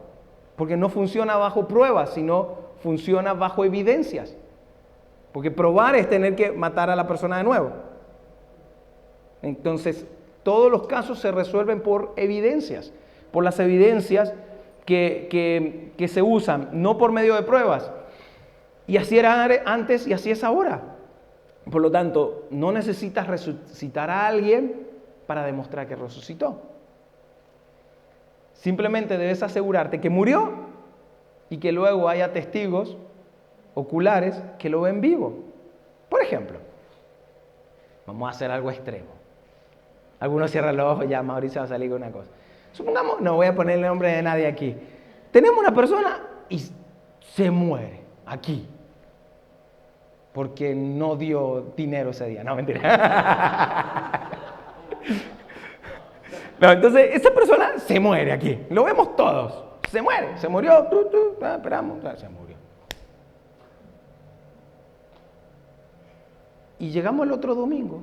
Porque no funciona bajo pruebas, sino funciona bajo evidencias. Porque probar es tener que matar a la persona de nuevo. Entonces, todos los casos se resuelven por evidencias, por las evidencias que se usan, no por medio de pruebas. Y así era antes y así es ahora. Por lo tanto, no necesitas resucitar a alguien para demostrar que resucitó. Simplemente debes asegurarte que murió y que luego haya testigos oculares que lo ven vivo. Por ejemplo, vamos a hacer algo extremo. Algunos cierran los ojos, ya Mauricio va a salir con una cosa. Supongamos, no voy a poner el nombre de nadie aquí. Tenemos una persona y se muere aquí. Porque no dio dinero ese día. No, mentira. No, entonces esa persona se muere aquí. Lo vemos todos. Se muere, se murió. Esperamos, se murió. Y llegamos el otro domingo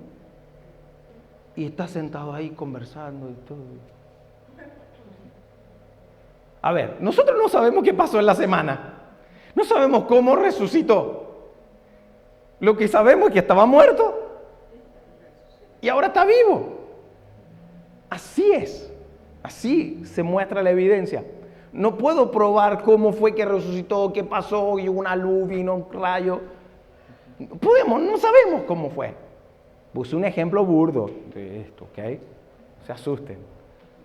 y está sentado ahí conversando y todo. A ver, nosotros no sabemos qué pasó en la semana. No sabemos cómo resucitó. Lo que sabemos es que estaba muerto y ahora está vivo. Así es. Así se muestra la evidencia. No puedo probar cómo fue que resucitó, qué pasó, y una luz, vino un rayo. No sabemos cómo fue. Puse un ejemplo burdo de esto, ¿ok? Se asusten.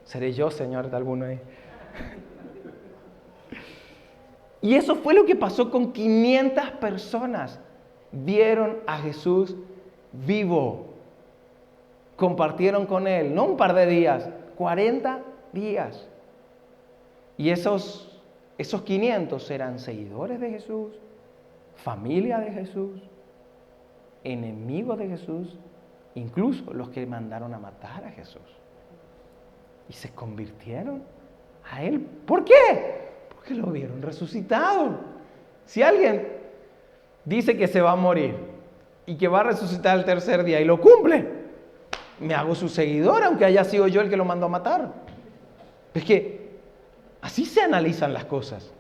¿Seré yo, Señor, de alguno ahí? Y eso fue lo que pasó con 500 personas. Vieron a Jesús vivo. Compartieron con Él, no un par de días, 40 días. Y esos 500 eran seguidores de Jesús, familia de Jesús, enemigos de Jesús, incluso los que mandaron a matar a Jesús. Y se convirtieron a Él. ¿Por qué? Porque lo vieron resucitado. Si alguien dice que se va a morir y que va a resucitar el tercer día y lo cumple, me hago su seguidor, aunque haya sido yo el que lo mandó a matar. Es que así se analizan las cosas.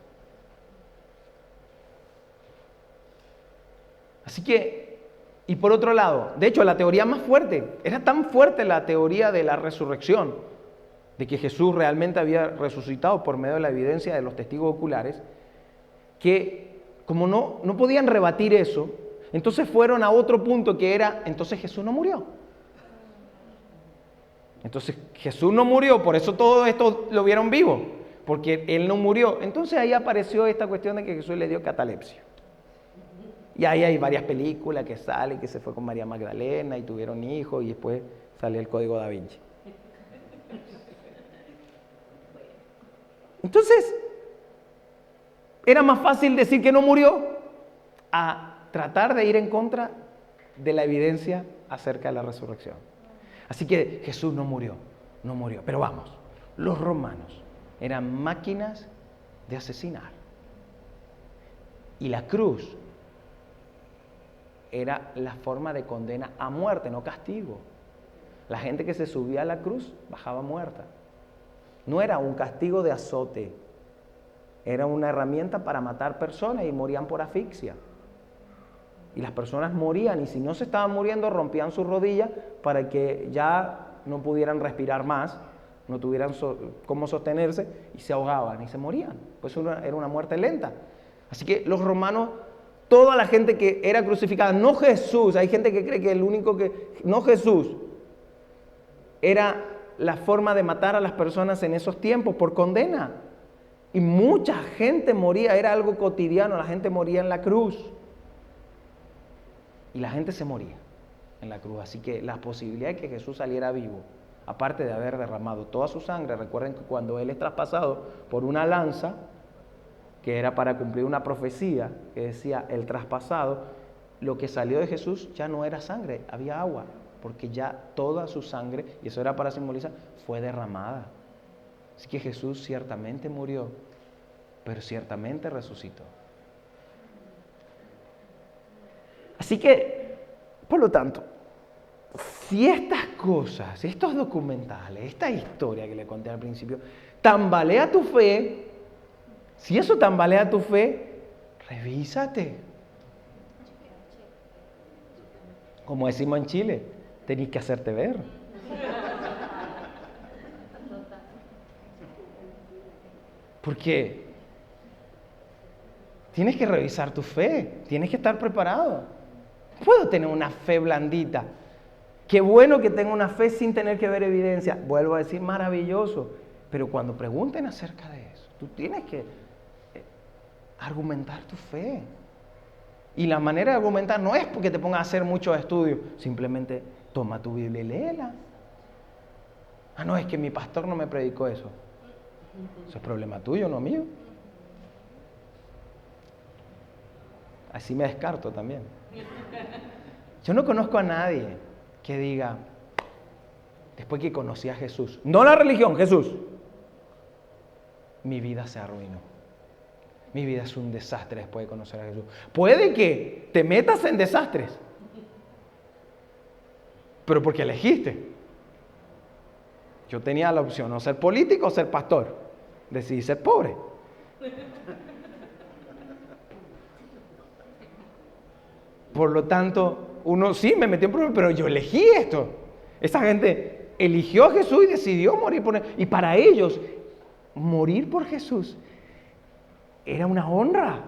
Así que, y por otro lado, de hecho la teoría más fuerte, era tan fuerte la teoría de la resurrección, de que Jesús realmente había resucitado por medio de la evidencia de los testigos oculares, que como no podían rebatir eso, entonces fueron a otro punto que era, entonces Jesús no murió. Entonces Jesús no murió, por eso todo esto lo vieron vivo, porque Él no murió. Entonces ahí apareció esta cuestión de que Jesús le dio catalepsia. Y ahí hay varias películas que salen, que se fue con María Magdalena y tuvieron hijos y después sale el Código Da Vinci. Entonces, era más fácil decir que no murió a tratar de ir en contra de la evidencia acerca de la resurrección. Así que Jesús no murió. Pero vamos, los romanos eran máquinas de asesinar. Y la cruz era la forma de condena a muerte, no castigo. La gente que se subía a la cruz bajaba muerta. No era un castigo de azote, era una herramienta para matar personas y morían por asfixia. Y las personas morían, y si no se estaban muriendo, rompían sus rodillas para que ya no pudieran respirar más, no tuvieran cómo sostenerse, y se ahogaban y se morían. Pues era una muerte lenta. Así que los romanos, toda la gente que era crucificada, no Jesús, hay gente que cree que el único que, no Jesús, era la forma de matar a las personas en esos tiempos por condena. Y mucha gente moría, era algo cotidiano, la gente moría en la cruz. Y la gente se moría en la cruz. Así que la posibilidad de que Jesús saliera vivo, aparte de haber derramado toda su sangre, recuerden que cuando Él es traspasado por una lanza, que era para cumplir una profecía que decía el traspasado, lo que salió de Jesús ya no era sangre, había agua, porque ya toda su sangre, y eso era para simbolizar, fue derramada. Así que Jesús ciertamente murió, pero ciertamente resucitó. Así que, por lo tanto, si estas cosas, estos documentales, esta historia que le conté al principio, tambalea tu fe, si eso tambalea tu fe, revísate. Como decimos en Chile, tenés que hacerte ver. Porque tienes que revisar tu fe, tienes que estar preparado. No puedo tener una fe blandita. Qué bueno que tenga una fe sin tener que ver evidencia. Vuelvo a decir, maravilloso. Pero cuando pregunten acerca de eso, tú tienes que argumentar tu fe. Y la manera de argumentar no es porque te pongas a hacer muchos estudios. Simplemente toma tu Biblia y léela. Ah, no, es que mi pastor no me predicó eso. Eso es problema tuyo, no mío. Así me descarto también. Yo no conozco a nadie que diga, después que conocí a Jesús, no la religión, Jesús, mi vida se arruinó. Mi vida es un desastre después de conocer a Jesús. Puede que te metas en desastres, pero porque elegiste. Yo tenía la opción, o ser político o ser pastor. Decidí ser pobre. Por lo tanto, uno sí me metió en problemas, pero yo elegí esto. Esa gente eligió a Jesús y decidió morir por él. Y para ellos, morir por Jesús era una honra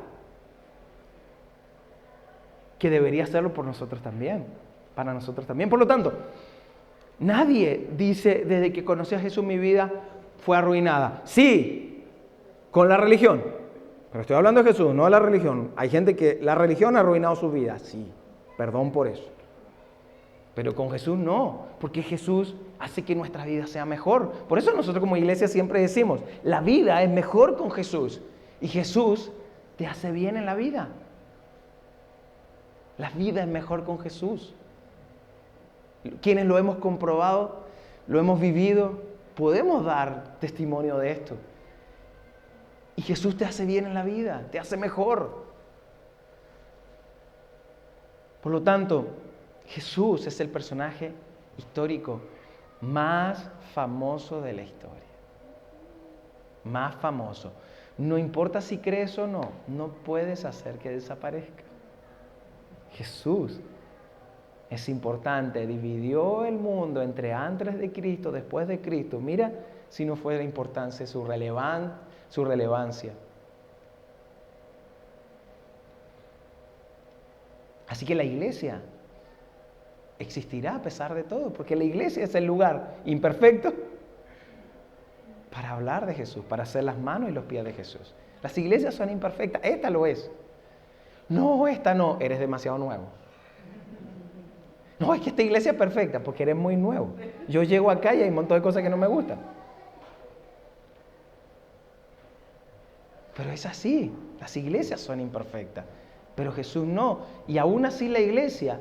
que debería hacerlo por nosotros también, para nosotros también. Por lo tanto, nadie dice, desde que conocí a Jesús mi vida fue arruinada. Sí, con la religión. Pero estoy hablando de Jesús, no de la religión. Hay gente que la religión ha arruinado su vida. Sí, perdón por eso. Pero con Jesús no, porque Jesús hace que nuestra vida sea mejor. Por eso nosotros como iglesia siempre decimos, la vida es mejor con Jesús. Y Jesús te hace bien en la vida. La vida es mejor con Jesús. Quienes lo hemos comprobado, lo hemos vivido, podemos dar testimonio de esto. Y Jesús te hace bien en la vida, te hace mejor. Por lo tanto, Jesús es el personaje histórico más famoso de la historia. Más famoso. No importa si crees o no, no puedes hacer que desaparezca. Jesús es importante, dividió el mundo entre antes de Cristo, después de Cristo. Mira si no fue de importancia su relevancia. Así que la iglesia existirá a pesar de todo, porque la iglesia es el lugar imperfecto para hablar de Jesús, para hacer las manos y los pies de Jesús. Las iglesias son imperfectas, esta lo es. No, esta no, eres demasiado nuevo. No, es que esta iglesia es perfecta porque eres muy nuevo. Yo llego acá y hay un montón de cosas que no me gustan. Pero es así, las iglesias son imperfectas, pero Jesús no. Y aún así la iglesia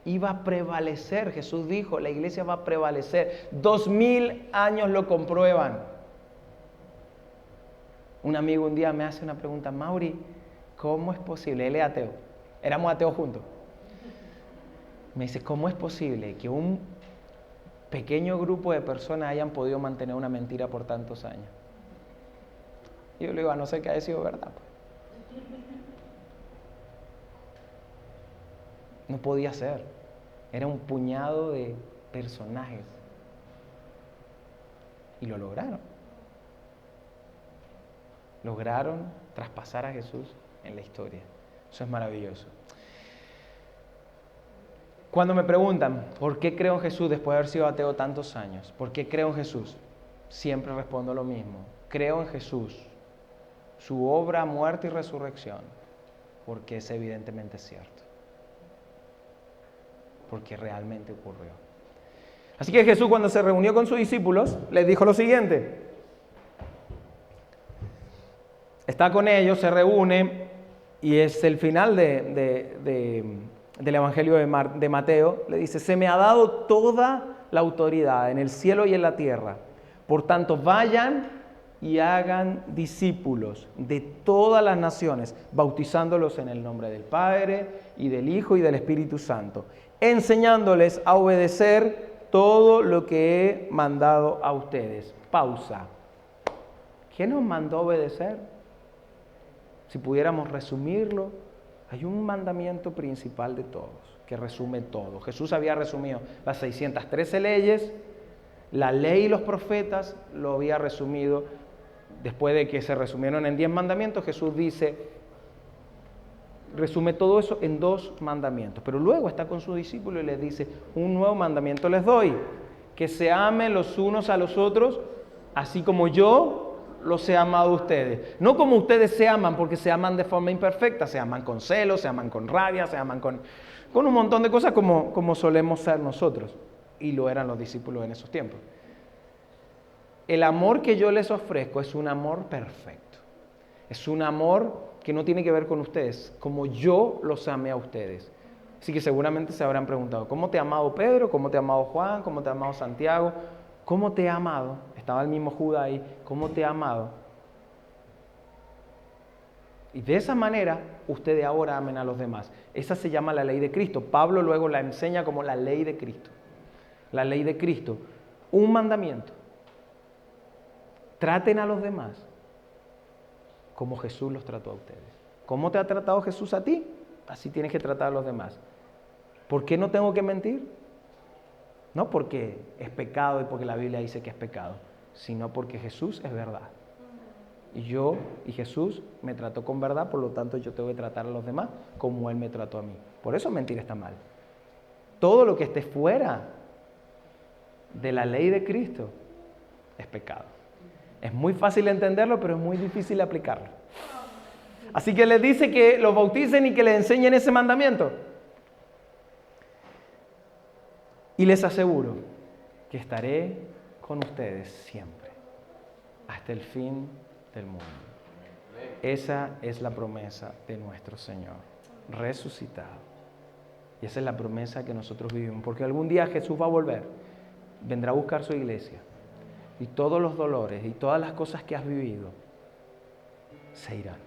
iba a prevalecer. Jesús dijo, la iglesia va a prevalecer. 2000 años lo comprueban. Un amigo un día me hace una pregunta, Mauri, ¿cómo es posible? Él es ateo, éramos ateos juntos. Me dice, ¿cómo es posible que un pequeño grupo de personas hayan podido mantener una mentira por tantos años? Y yo le digo, a no ser que haya sido verdad. No podía ser. Era un puñado de personajes. Y lo lograron. Lograron traspasar a Jesús en la historia. Eso es maravilloso. Cuando me preguntan, ¿por qué creo en Jesús después de haber sido ateo tantos años? ¿Por qué creo en Jesús? Siempre respondo lo mismo. Creo en Jesús, su obra, muerte y resurrección, porque es evidentemente cierto. Porque realmente ocurrió. Así que Jesús, cuando se reunió con sus discípulos, les dijo lo siguiente. Está con ellos, se reúne, y es el final del Evangelio de Mateo. Le dice, se me ha dado toda la autoridad en el cielo y en la tierra. Por tanto, vayan y hagan discípulos de todas las naciones, bautizándolos en el nombre del Padre y del Hijo y del Espíritu Santo, enseñándoles a obedecer todo lo que he mandado a ustedes. Pausa. ¿Quién nos mandó a obedecer? Si pudiéramos resumirlo, hay un mandamiento principal de todos, que resume todo. Jesús había resumido las 613 leyes, la ley y los profetas lo había resumido. Después de que se resumieron en 10 mandamientos, Jesús dice, resume todo eso en 2 mandamientos. Pero luego está con sus discípulos y les dice, un nuevo mandamiento les doy, que se amen los unos a los otros, así como yo los he amado a ustedes. No como ustedes se aman, porque se aman de forma imperfecta, se aman con celos, se aman con rabia, se aman con un montón de cosas como solemos ser nosotros. Y lo eran los discípulos en esos tiempos. El amor que yo les ofrezco es un amor perfecto. Es un amor que no tiene que ver con ustedes, como yo los amé a ustedes. Así que seguramente se habrán preguntado, ¿cómo te ha amado Pedro? ¿Cómo te ha amado Juan? ¿Cómo te ha amado Santiago? ¿Cómo te ha amado? Estaba el mismo Judas ahí. ¿Cómo te ha amado? Y de esa manera, ustedes ahora amen a los demás. Esa se llama la ley de Cristo. Pablo luego la enseña como la ley de Cristo. La ley de Cristo. Un mandamiento. Traten a los demás como Jesús los trató a ustedes. ¿Cómo te ha tratado Jesús a ti? Así tienes que tratar a los demás. ¿Por qué no tengo que mentir? No porque es pecado y porque la Biblia dice que es pecado, sino porque Jesús es verdad. Y Jesús me trató con verdad, por lo tanto yo tengo que tratar a los demás como Él me trató a mí. Por eso mentir está mal. Todo lo que esté fuera de la ley de Cristo es pecado. Es muy fácil entenderlo, pero es muy difícil aplicarlo. Así que les dice que los bauticen y que les enseñen ese mandamiento. Y les aseguro que estaré con ustedes siempre, hasta el fin del mundo. Esa es la promesa de nuestro Señor, resucitado. Y esa es la promesa que nosotros vivimos, porque algún día Jesús va a volver, vendrá a buscar su iglesia, y todos los dolores y todas las cosas que has vivido se irán.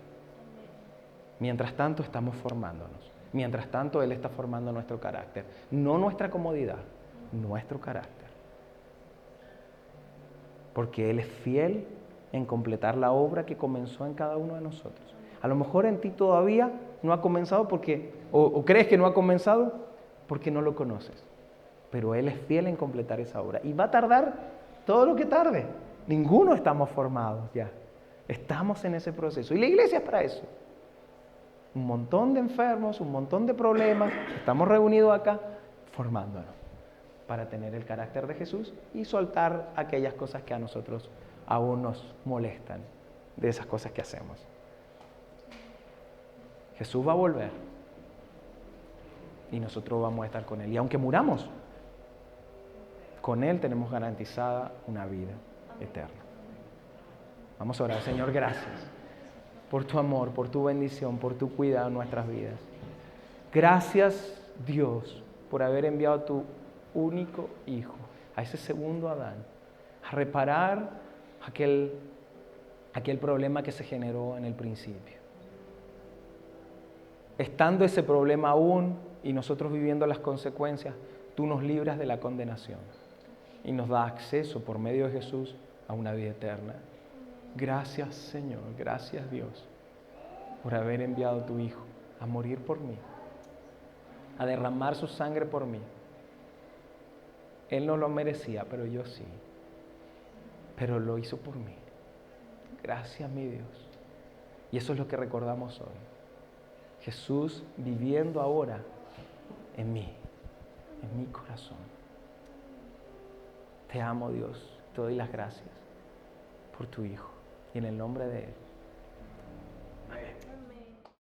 Mientras tanto estamos formándonos. Mientras tanto Él está formando nuestro carácter. No nuestra comodidad, nuestro carácter. Porque Él es fiel en completar la obra que comenzó en cada uno de nosotros. A lo mejor en ti todavía no ha comenzado porque, o crees que no ha comenzado porque no lo conoces. Pero Él es fiel en completar esa obra. Y va a tardar todo lo que tarde. Ninguno estamos formados ya. Estamos en ese proceso. Y la iglesia es para eso. Un montón de enfermos, un montón de problemas. Estamos reunidos acá formándonos para tener el carácter de Jesús y soltar aquellas cosas que a nosotros aún nos molestan de esas cosas que hacemos. Jesús va a volver y nosotros vamos a estar con Él. Y aunque muramos, con Él tenemos garantizada una vida eterna. Vamos a orar. Señor, gracias por tu amor, por tu bendición, por tu cuidado en nuestras vidas. Gracias, Dios, por haber enviado a tu único Hijo, a ese segundo Adán, a reparar aquel problema que se generó en el principio. Estando ese problema aún y nosotros viviendo las consecuencias, tú nos libras de la condenación y nos da acceso por medio de Jesús a una vida eterna. Gracias, Señor, gracias, Dios, por haber enviado a tu Hijo a morir por mí. a derramar su sangre por mí. Él no lo merecía, pero yo sí. Pero lo hizo por mí. Gracias, mi Dios. Y eso es lo que recordamos hoy. Jesús viviendo ahora en mí, en mi corazón. Te amo, Dios. Te doy las gracias por tu Hijo. Y en el nombre de Él. Amén.